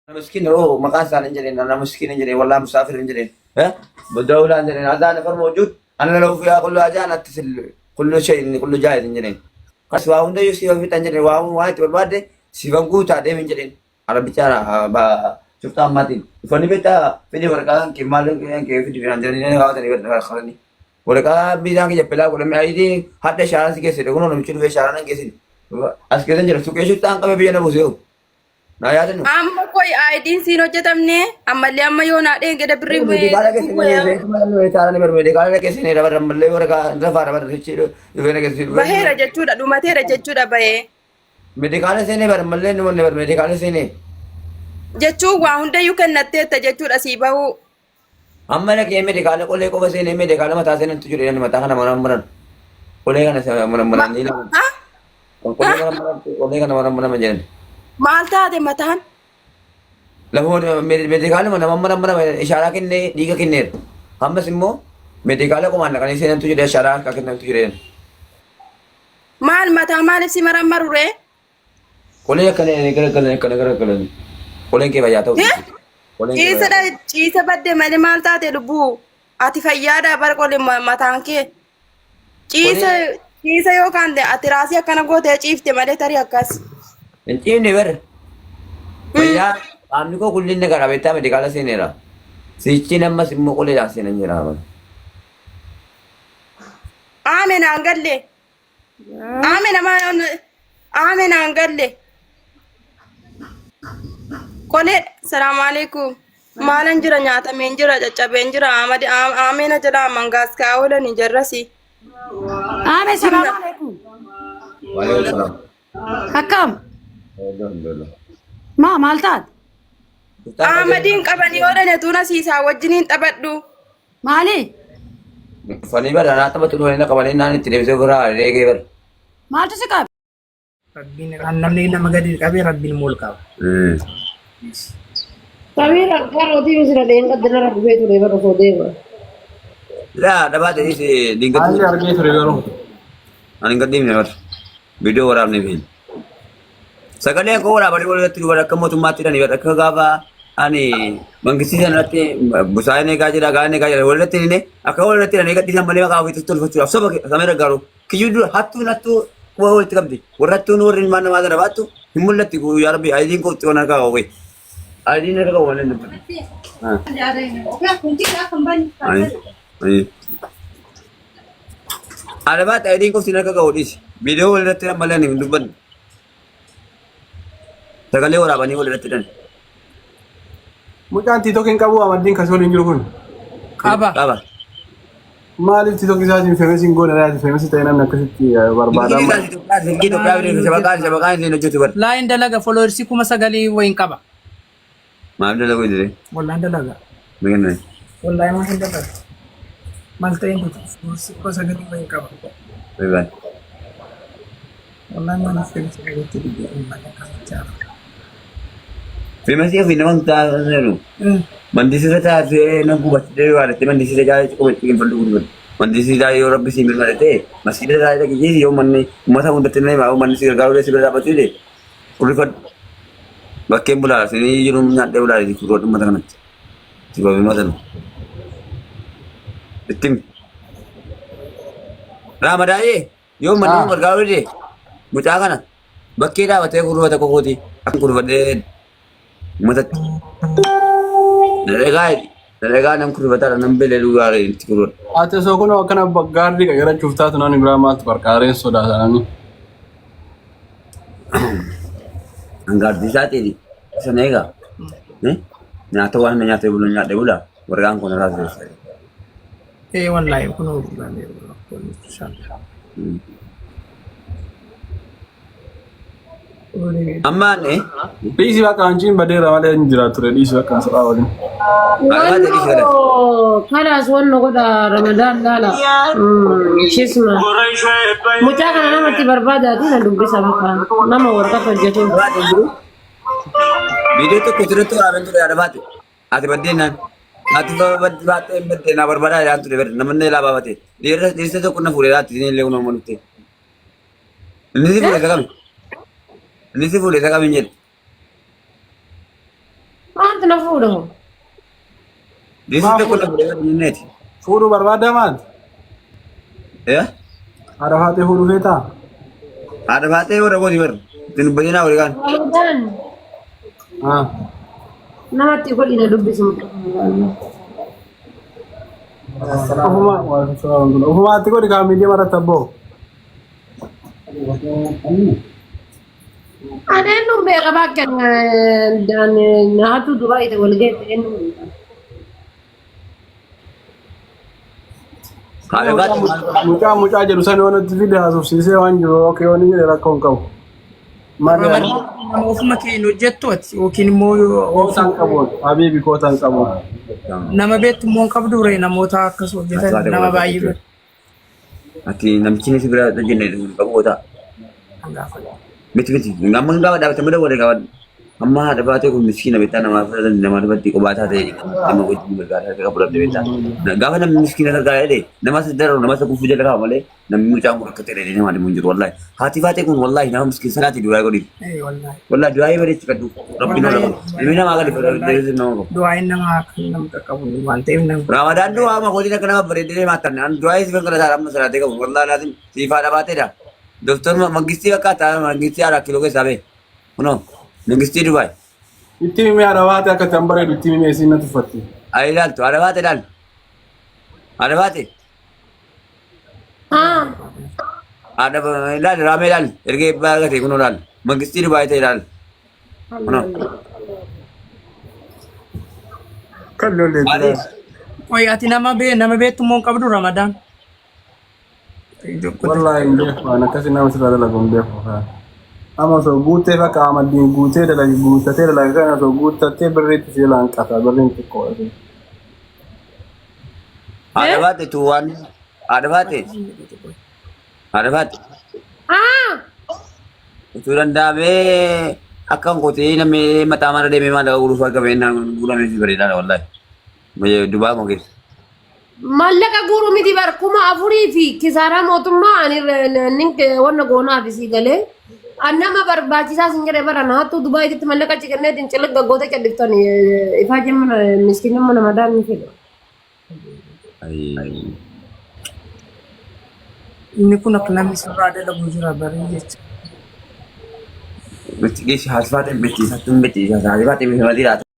مسكين هو مقاس على انجلين انا مسكين انجلين والله مسافر انجلين ها بالدولة انجلين هذا نفر موجود انا لو فيها كله اجان اتصل كل شيء كله جاهز انجلين بس واو ده يسيب في انجلين واو وايت والبعد سيفان قوتا ده انجلين على بيتنا با شفتها ماتين فني بيتا فيدي ورقان كمال كيف فيدي انجلين هذا اللي خلني ورقا بيدان كي جبلا ولا ما ايدي حتى شارع سكيسي ده كنا نمشي في شارع نكيسي اسكيزن جل سوكيشو تان كم بيجي نبوسيو نا يادنو Amma koi aidin sin hojjetamne ammallee amma yoo naa dheengeda birrii Medikala ke sini saya cara ni medikala ke sini dapat ramble mereka dapat dapat kecil itu ke sini baheera jechuudha dhumateera jechuudha bahee medikala sini bar malle ni mana bar medikala sini jechuun waa hundayyuu kennatteetta jechuudha sii bahuu amma nak ye medikala ko le ko sini medikala mata sini tu juri ni mata kana mana mana ko le kana mana mana ni la ha ko le kana mana mana menjen maal taate mataan lahon medikala mana mana mana isyara kinne diga kinne hamma simmo medikala ko mana kana sini tu juri isyara ka kinne tu juri maal mataa maaliif si marammarure ko le kana ko le ke baya tau ciisadha ciisa badde malee maal taate lubbuu ati fayyaadha bara qole mataan kee ciisa yookaan ati raasii akkana gootee ciifte malee tarii akkas Ini ber. Ya, kami ko kulin negara beta medikala sini lah. Si Cina masih mau kuliah dah sini jera. Amen angalle Amen ama Amen angalle Kole salaam alaikum maalan jira nyaatameen jira caccabeen jira amadi amena jala mangaas kaawala ni jarrasi Ame salaam alaikum. Waalaikumsalam. Akkam? Alhamdulillah. Maal taat? Ahmadiin qabanii oolane tuuna siisaa wajjiniin taphadhu Maali? Fani ber anak tempat tu nak kawan ini tidak bisa gerak, rege ber. Maaltu si qabe? Rabbiin namni nama gadi qabee rabbiin mool qaba. Samira karoti misra denga dana rabbe to lever to deva. Lah, dapat ini si dingkat. Haalli argee ture garuu. Ani kadim ni ber. Video orang ni bin. Sekali aku orang balik balik tu orang kamu tu mati dah ni ber. Kegava ani mengkisi nanti busai ni kaji dah gani kaji orang nanti ni. Aku orang nanti ni kat di sana malah kau itu tu tu. Apa samira garu. Kiyudu hatu natu kuah itu kabdi. Orang tu nurin mana mana dapat tu. Himmul nanti ku ya Rabbi aidin ko tu nak kau wei. Aidin nak kau mana nanti. Ay. Ada bat aidin ko sinar kau dis. Video orang nanti malah ni duban. Sekali orang bani orang nanti dan. Mucaan tiitokiin qabu amaddiin kasoo hin jiru kun. qaba Apa? Maaliif tiitookii isaatiin feemesiin goona laati feemesii ta'e namni akkasitti barbaadama. Gitu private sebagai ni nuju tu ber. Lain dalaga followersi kuma sagali wayin qaba. Maaf dah lagu ini. Wallaan dalaga. Bagaimana? Wallaahi maa hin dalaga. Maal ta'een kun followersi kuma sagalii wayin qaba. Bagaimana? Wallaahi maa feemesii sagaliitti dhibbee uummanni akkasitti Famous ya film tak seru. Mandi sisa cah se nak buat dia ada teman di sisa cah cukup bikin perlu buat. Mandi sisa orang bisi mil mana te. Masih ada lagi jadi yo mana masa muda tenai mau mandi sisa gaul sisa dapat tu deh. Kulikat bakem bola sini jurum nyat dia bola di kurut mata kan. Tiba tiba mata. Tim. Ramadai yo mana bergaul deh. Buat apa nak? Bakira baca kurut baca kokoti. Aku kurut deh. Mata Dalaga nam kurbatara nam bele lugar inti kurut. Ate soo kun akkana gaarri gara cuftaatu naan biraa maatti barqaareen sodaatanii. Anggar di saat ini senega. Nyata wan nyata bulu nyata bula. Warga angkon rasa. Wallaahi kun oolanii kun inshallah. Amma ne? Dhiisii bakka hanjiin badeera malee hin jiraatu ture dhiisii bakka asirraa waliin. Kalas wanno goda Ramadan lala. Shisma. Mucaa kana namatti barbaadaati na dubbisa bakka nama warqa hojjetu. Video tu kuturat tu orang tu ada batu. Ati badenan. Ati batu badena berbada ya tu ber. Namanya lah babate. Dia tu kuna fure ati ni leun manuti. Ini sih boleh kami. Ini sih boleh kami nyen. Maaltu na fuudhamu? This is the collaboration net. Fuudhuu barbaaddaa maati? Yeah? Haadha faatee fuudhuu feetaa? Ada baate ora ko dibar. Tin bajina ora kan. Ramadan. Haa. Namatti godhina dubbisu. Ofumaatti godhi kaa miidiyaa maratti abboo. Ani eenyu beeka bakka naatu duraa ite wal geesse eenyu beeka. Ada baate Mucaa jedhu san yoo nutti fide haasofsiisee waan jiru ookee yoo ni jedhe rakkoo hin qabu. Ramadan nama ofuma keenya hojjettooti yookiin immoo Kootaan qabuun habiibi kootaan qabuun. nama beektu immoo hin qabdu ree namoota akkas hojjetan nama baay'ee beeku. ati namchini sibira tajenne kabota. Miti ngamma ngawa dapat muda wala kawan. Amma ada baate ko miskina beta nama fada nama dapat ko bata te nama ko bergara ka pura beta. Gawa nam miskina ka de nama sedar nama sa kufu jala ka male nam mucha ko ka tere ni ma munjur wallahi. Hati baate ko wallahi nama miskin salati dua ko di. Wallahi. Wallahi dua bari cikadu. Rabbina rabb. Ilmina ma ga di de nama ko. Doain nama akan nama terkabul mantep nama. Ramadan doa ma ko di kana bari de matan an doa is ben kana salam salate ka wallahi lazim sifa da baate da. Doktor magisti ka ta magisti ara kilo ke sabe. Uno. Magisti Dubai. Itti himee haadha faatee akka tan bareedu itti himee isiin na tuffatti. Ay dalto ada baate dal. Ada baate. Haa. Ada dal rame dal. Erge baga te kuno dal. Magisti Dubai te dal. Uno. Kan lollee Mali. jira. Oi ati nama beektu immoo hin qabdu Ramadan. Wallahi hin beeku waan akkasii nama sirraa dalagu hin beeku. Amma osoo guutee fakka amaddiin guutee dalagi guuttatee dalagi kan osoo guuttatee birriitti si laan qasa birriin xiqqoo. Ada baate tuan. Ada baate. Ada baate. Haa. Itu dandame akan kote name mata mara de memang ada urus warga benar bulan ini berita wallahi. Saya Dubai mungkin. Mallaqa guuruu miti bar kuma afurii fi kisaaraa mootummaa ani wanna goonaaf isii galee annama barbaachisaa sin jedhe bara naattu Dubaayitti mallaqa ciqannee dincila gaggoota cadhiftan ifaa jemma miskiinumma nama daanni fedha. Inni kun akka namni sirraa dalagu jira barii jecha. Mesti hasfate mesti satu mesti hasfate mesti mesti